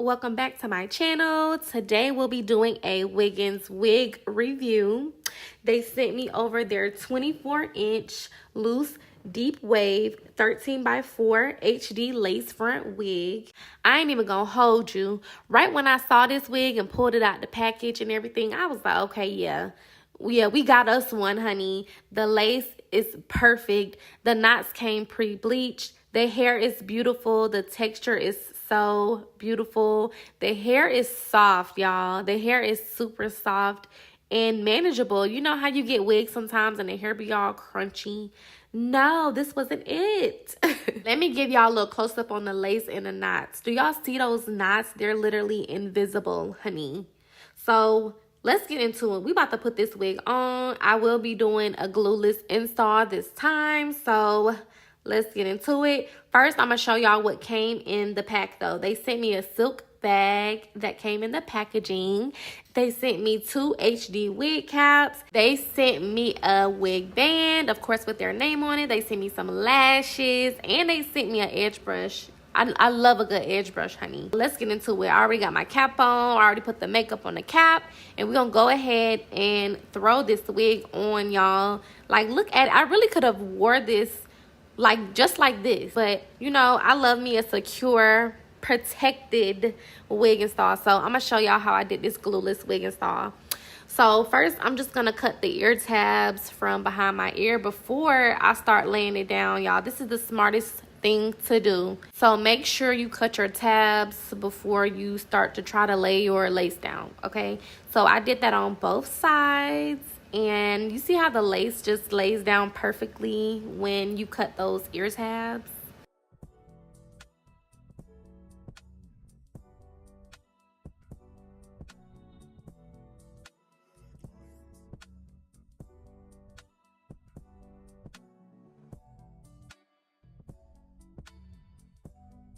welcome back to my channel. Today we'll be doing a Wiggins wig review. They sent me over their 24-inch loose deep wave 13x4 HD lace front wig. I ain't even gonna hold you. Right when I saw this wig and pulled it out the package and everything, I was like, okay, yeah, we got us one, honey. The lace is perfect. The knots came pre-bleached. The hair is beautiful. The texture is so beautiful. The hair is soft, y'all. The hair is super soft and manageable. You know how you get wigs sometimes and the hair be all crunchy? No, this wasn't it. Let me give y'all a little close-up on the lace and the knots. Do y'all see those knots? They're literally invisible, honey. So let's get into it. We about to put this wig on. I will be doing a glueless install this time, so let's get into it. First, I'm going to show y'all what came in the pack, though. They sent me a silk bag that came in the packaging. They sent me 2 HD wig caps. They sent me a wig band, of course, with their name on it. They sent me some lashes, and they sent me an edge brush. I love a good edge brush, honey. Let's get into it. I already got my cap on. I already put the makeup on the cap. And we're going to go ahead and throw this wig on, y'all. Like, look at it. I really could have wore this like just like this, but you know, I love me a secure, protected wig install. So I'm gonna show y'all how I did this glueless wig install. So first, I'm just gonna cut the ear tabs from behind my ear before I start laying it down, y'all. This is the smartest thing to do. So make sure you cut your tabs before you start to try to lay your lace down, okay? So I did that on both sides. And you see how the lace just lays down perfectly when you cut those ear tabs?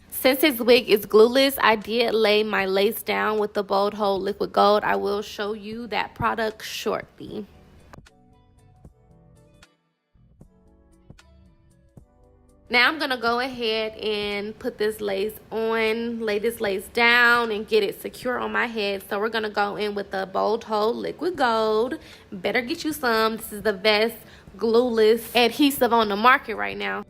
Since this wig is glueless, I did lay my lace down with the Bold Hold Liquid Gold. I will show you that product shortly. Now I'm going to go ahead and put this lace on, lay this lace down, and get it secure on my head. So we're going to go in with the Bold Hold Liquid Gold. Better get you some. This is the best glueless adhesive on the market right now.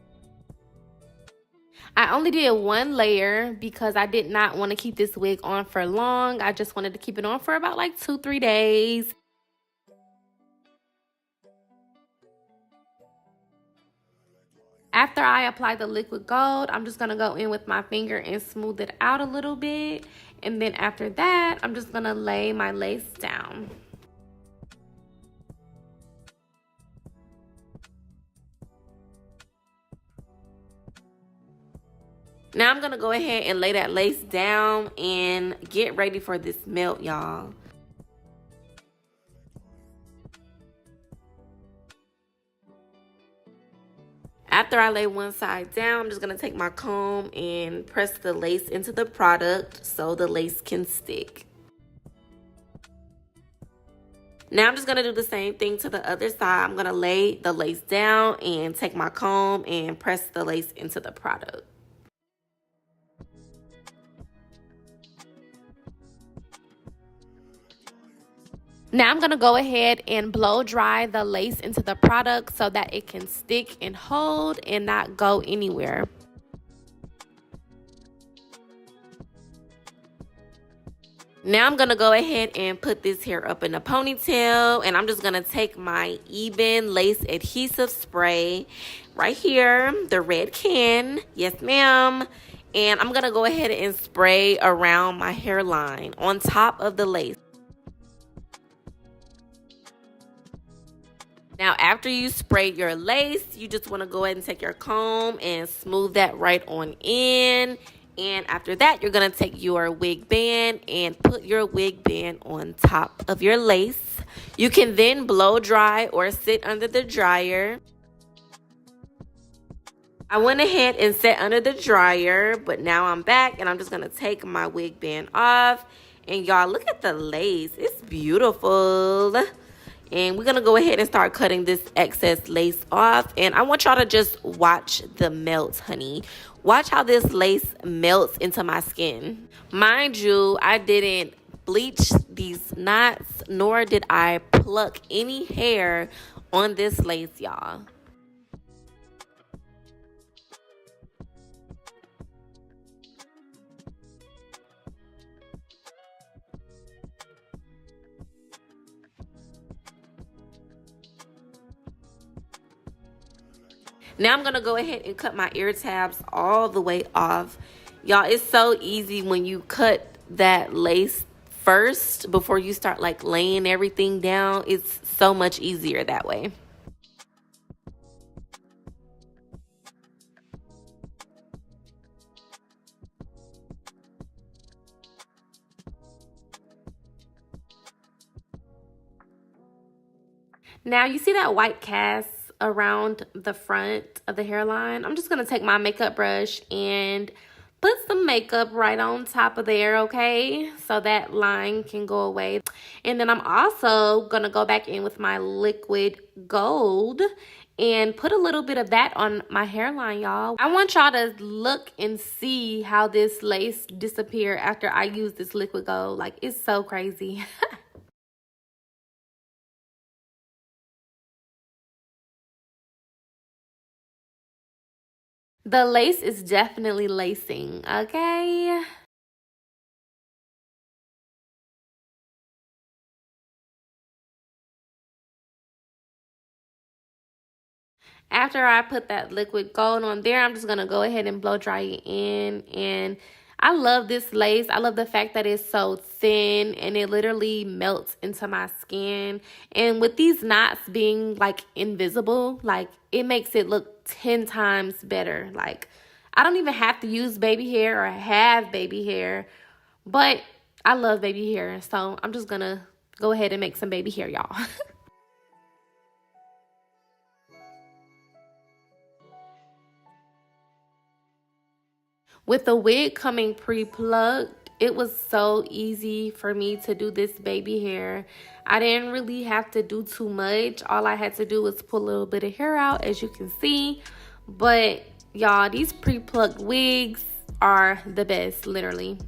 I only did one layer because I did not want to keep this wig on for long. I just wanted to keep it on for about like 2-3 days. After I apply the liquid gold, I'm just going to go in with my finger and smooth it out a little bit. And then after that, I'm just going to lay my lace down. Now I'm going to go ahead and lay that lace down and get ready for this melt, y'all. After I lay one side down, I'm just going to take my comb and press the lace into the product so the lace can stick. Now I'm just going to do the same thing to the other side. I'm going to lay the lace down and take my comb and press the lace into the product. Now I'm going to go ahead and blow dry the lace into the product so that it can stick and hold and not go anywhere. Now I'm going to go ahead and put this hair up in a ponytail, and I'm just going to take my Even Lace Adhesive Spray right here, the red can, yes ma'am, and I'm going to go ahead and spray around my hairline on top of the lace. Now, after you spray your lace, you just want to go ahead and take your comb and smooth that right on in. And after that, you're going to take your wig band and put your wig band on top of your lace. You can then blow dry or sit under the dryer. I went ahead and sat under the dryer, but now I'm back and I'm just going to take my wig band off. And y'all, look at the lace. It's beautiful. And we're gonna go ahead and start cutting this excess lace off. And I want y'all to just watch the melt, honey. Watch how this lace melts into my skin. Mind you, I didn't bleach these knots, nor did I pluck any hair on this lace, y'all. Now I'm gonna go ahead and cut my ear tabs all the way off. Y'all, it's so easy when you cut that lace first before you start like laying everything down. It's so much easier that way. Now you see that white cast around the front of the hairline? I'm just gonna take my makeup brush and put some makeup right on top of there, okay? So that line can go away. And then I'm also gonna go back in with my liquid gold and put a little bit of that on my hairline, y'all. I want y'all to look and see how this lace disappear after I use this liquid gold. Like, it's so crazy. The lace is definitely lacing, okay? After I put that liquid gold on there, I'm just going to go ahead and blow dry it in. And I love this lace. I love the fact that it's so thin and it literally melts into my skin. And with these knots being like invisible, like it makes it look 10 times better. Like I don't even have to use baby hair or have baby hair, but I love baby hair. So I'm just going to go ahead and make some baby hair, y'all. With the wig coming pre-plucked, it was so easy for me to do this baby hair. I didn't really have to do too much. All I had to do was pull a little bit of hair out, as you can see. But y'all, these pre-plucked wigs are the best, literally.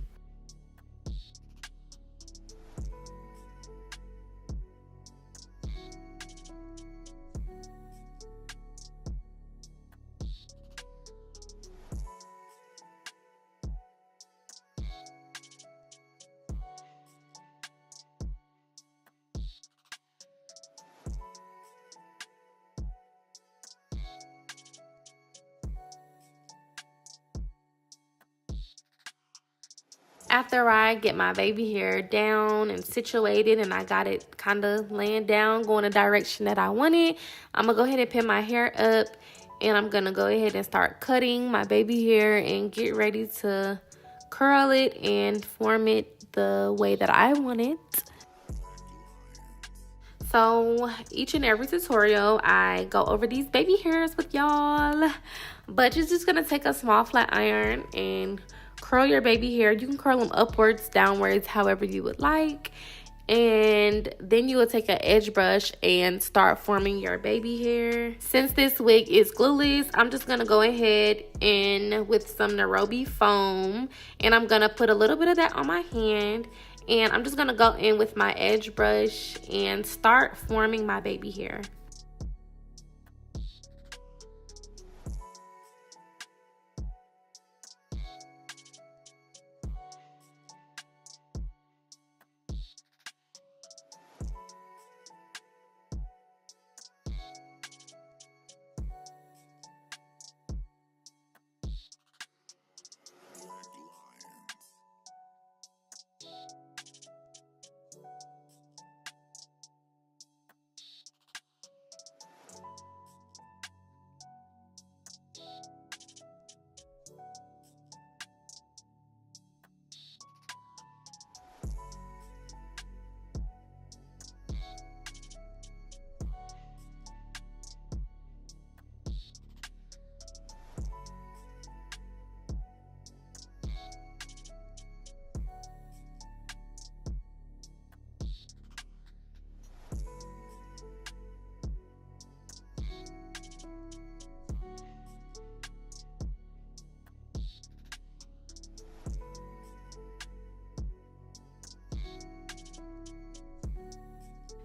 After I get my baby hair down and situated and I got it kind of laying down, going the direction that I wanted, I'm going to go ahead and pin my hair up and I'm going to go ahead and start cutting my baby hair and get ready to curl it and form it the way that I want it. So each and every tutorial, I go over these baby hairs with y'all. But you're just going to take a small flat iron and curl your baby hair. You can curl them upwards, downwards, however you would like. And then you will take an edge brush and start forming your baby hair. Since this wig is glueless, I'm just going to go ahead and with some Nairobi foam. And I'm going to put a little bit of that on my hand. And I'm just going to go in with my edge brush and start forming my baby hair.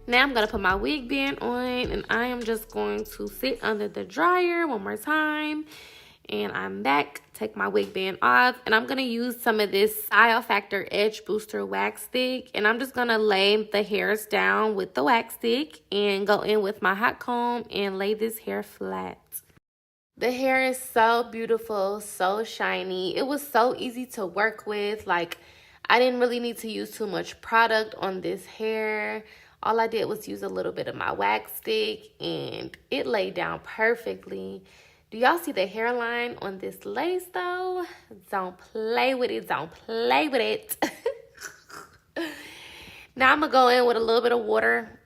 Now I'm going to put my wig band on, and I am just going to sit under the dryer one more time. And I'm back. Take my wig band off, and I'm going to use some of this Style Factor Edge Booster Wax Stick. And I'm just going to lay the hairs down with the wax stick and go in with my hot comb and lay this hair flat. The hair is so beautiful, so shiny. It was so easy to work with. Like, I didn't really need to use too much product on this hair. All I did was use a little bit of my wax stick, and it laid down perfectly. Do y'all see the hairline on this lace, though? Don't play with it. Don't play with it. Now, I'm going to go in with a little bit of water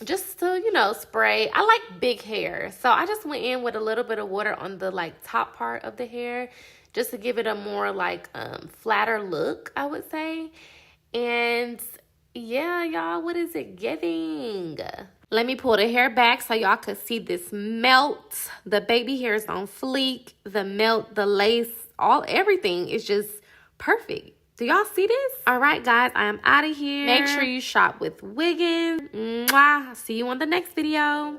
just to, you know, spray. I like big hair, so I just went in with a little bit of water on the, like, top part of the hair just to give it a more, like, flatter look, I would say. And yeah, y'all, what is it giving? Let me pull the hair back so y'all could see this melt. The baby hair is on fleek. The melt, the lace, everything is just perfect. Do y'all see this? All right, guys, I am out of here. Make sure you shop with Wiggins. Mwah. See you on the next video.